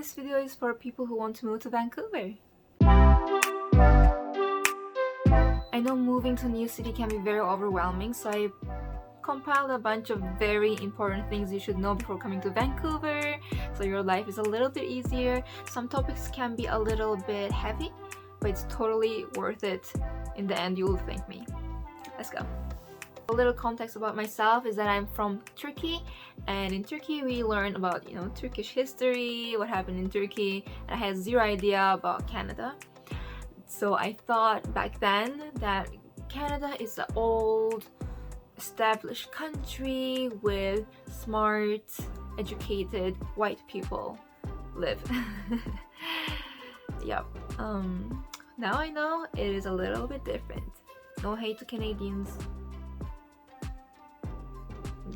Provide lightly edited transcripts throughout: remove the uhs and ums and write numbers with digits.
this video is for people who want to move to Vancouver. I know moving to a new city can be very overwhelming, so I compiled a bunch of very important things you should know before coming to Vancouver, so your life is a little bit easier. Some topics can be a little bit heavy, but it's totally worth it. In the end, you'll thank me. Let's go. A little context about myself is that I'm from Turkey, and in Turkey we learn about Turkish history, what happened in Turkey, and I had zero idea about Canada. So I thought back then that Canada is an old established country with smart, educated white people live. Yep. Now I know it is a little bit different. No hate to Canadians.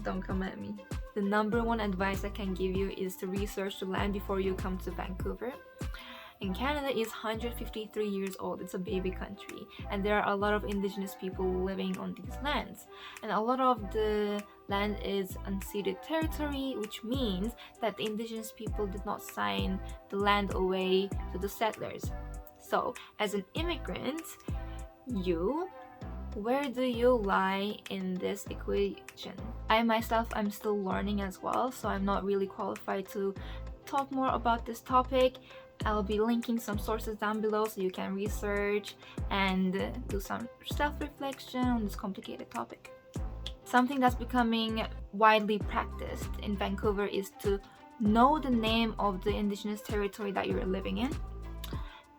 Don't come at me. The number one advice I can give you is to research the land before you come to Vancouver. And Canada is 153 years old. It's a baby country, and there are a lot of indigenous people living on these lands, and a lot of the land is unceded territory, which means that the indigenous people did not sign the land away to the settlers. So as an immigrant, where do you lie in this equation? I myself, I'm still learning as well, so I'm not really qualified to talk more about this topic. I'll be linking some sources down below so you can research and do some self-reflection on this complicated topic. Something that's becoming widely practiced in Vancouver is to know the name of the indigenous territory that you're living in,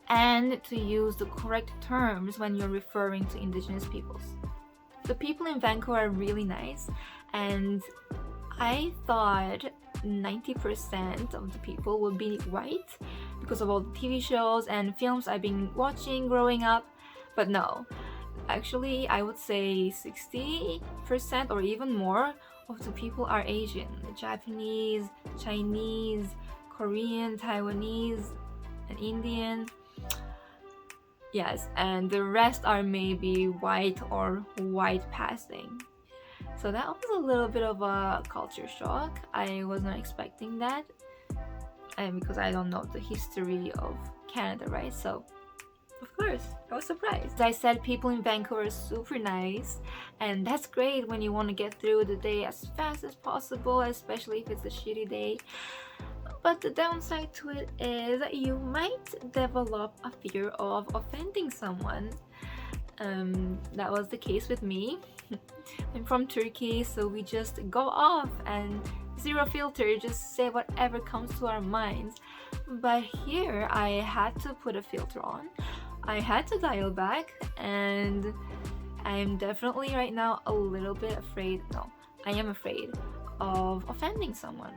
and to use the correct terms when you're referring to indigenous peoples. The people in Vancouver are really nice, and I thought 90% of the people would be white because of all the TV shows and films I've been watching growing up, but no. Actually, I would say 60% or even more of the people are Asian. Japanese, Chinese, Korean, Taiwanese, and Indian. Yes, and the rest are maybe white or white passing. So that was a little bit of a culture shock. I was not expecting that, and because I don't know the history of Canada, right? So of course I was surprised. As I said, people in Vancouver are super nice, and that's great when you want to get through the day as fast as possible, especially if it's a shitty day. But the downside to it is that you might develop a fear of offending someone. That was the case with me. I'm from Turkey, so we just go off and zero filter, just say whatever comes to our minds. But here I had to put a filter on. I had to dial back, and I'm definitely right now a little bit afraid. No, I am afraid of offending someone.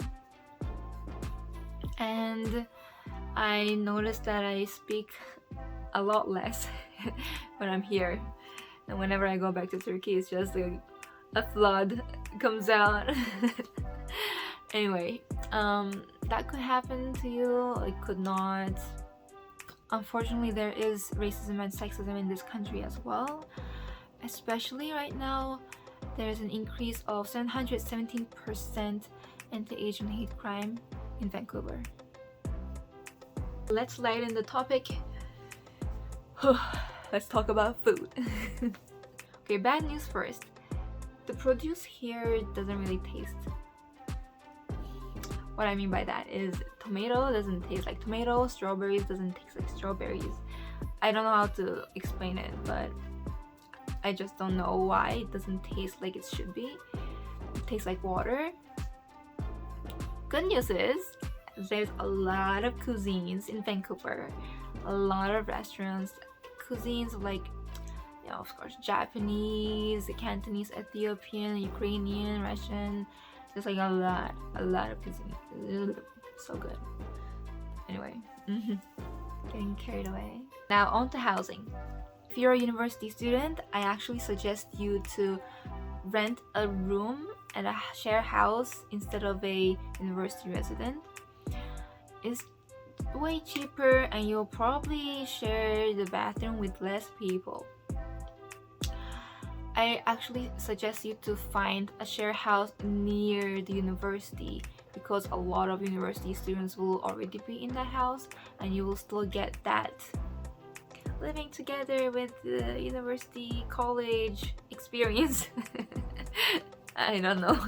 And I noticed that I speak a lot less when I'm here, and whenever I go back to Turkey, it's just a flood comes out. Anyway, that could happen to you, it could not. Unfortunately, there is racism and sexism in this country as well. Especially right now, there's an increase of 717% anti-Asian hate crime in Vancouver. Let's lighten the topic. Let's talk about food. Okay, bad news first. The produce here doesn't really taste. What I mean by that is tomato doesn't taste like tomato, strawberries doesn't taste like strawberries. I don't know how to explain it, but I just don't know why it doesn't taste like it should be. It tastes like water. Good news is there's a lot of cuisines in Vancouver, a lot of restaurants, cuisines of of course, Japanese, Cantonese, Ethiopian, Ukrainian, Russian, just like a lot of cuisine. So good. Anyway, getting carried away. Now on to housing. If you're a university student, I actually suggest you to rent a room at a share house instead of a university resident. It's way cheaper, and you'll probably share the bathroom with less people. I actually suggest you to find a share house near the university because a lot of university students will already be in that house, and you will still get that living together with the university college experience. I don't know.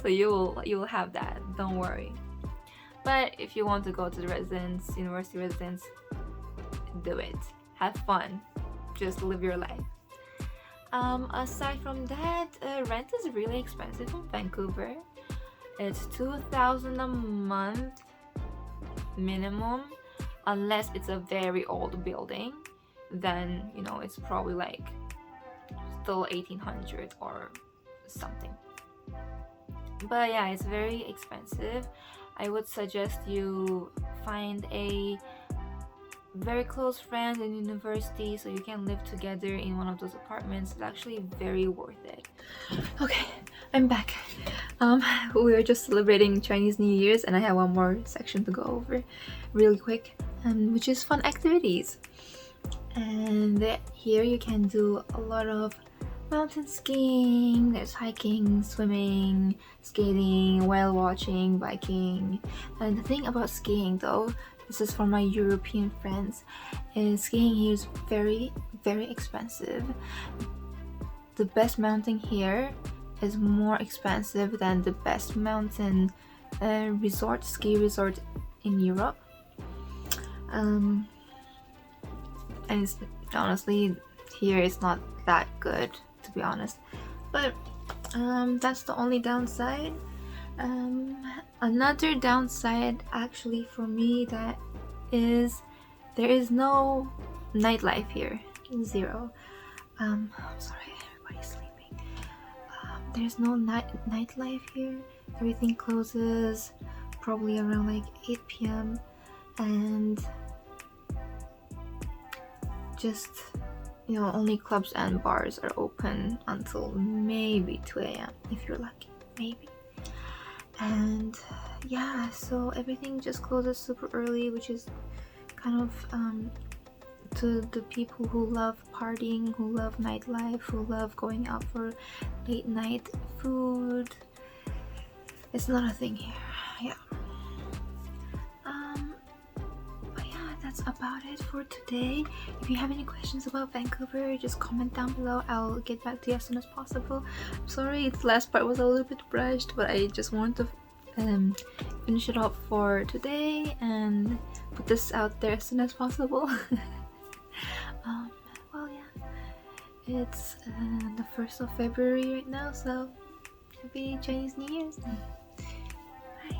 So you will have that, don't worry. But if you want to go to the university residence, do it. Have fun. Just live your life. Aside from that, rent is really expensive in Vancouver. It's $2,000 a month minimum, unless it's a very old building. Then it's probably like still 1800 or something. But yeah, it's very expensive. I would suggest you find a very close friend in university so you can live together in one of those apartments. It's actually very worth it. Okay, I'm back. We were just celebrating Chinese New Year's, and I have one more section to go over really quick, which is fun activities. And here you can do a lot of mountain skiing, there's hiking, swimming, skating, whale watching, biking. And the thing about skiing though, this is for my European friends, is skiing here is very, very expensive. The best mountain here is more expensive than the best mountain ski resort in Europe. And honestly, here it's not that good, to be honest. But that's the only downside. Another downside actually for me that is there is no nightlife here. Zero. I'm sorry, everybody's sleeping. There's no nightlife here. Everything closes probably around like 8 p.m. and just only clubs and bars are open until maybe 2 a.m. if you're lucky, maybe. And yeah, so everything just closes super early, which is kind of to the people who love partying, who love nightlife, who love going out for late night food. It's not a thing here. Yeah. But yeah, that's about it for today. If you have any questions about Vancouver, just comment down below. I'll get back to you as soon as possible. I'm sorry the last part was a little bit rushed, but I just wanted to finish it up for today and put this out there as soon as possible. Well, yeah, it's the 1st of February right now, so happy Chinese New Year's. Bye.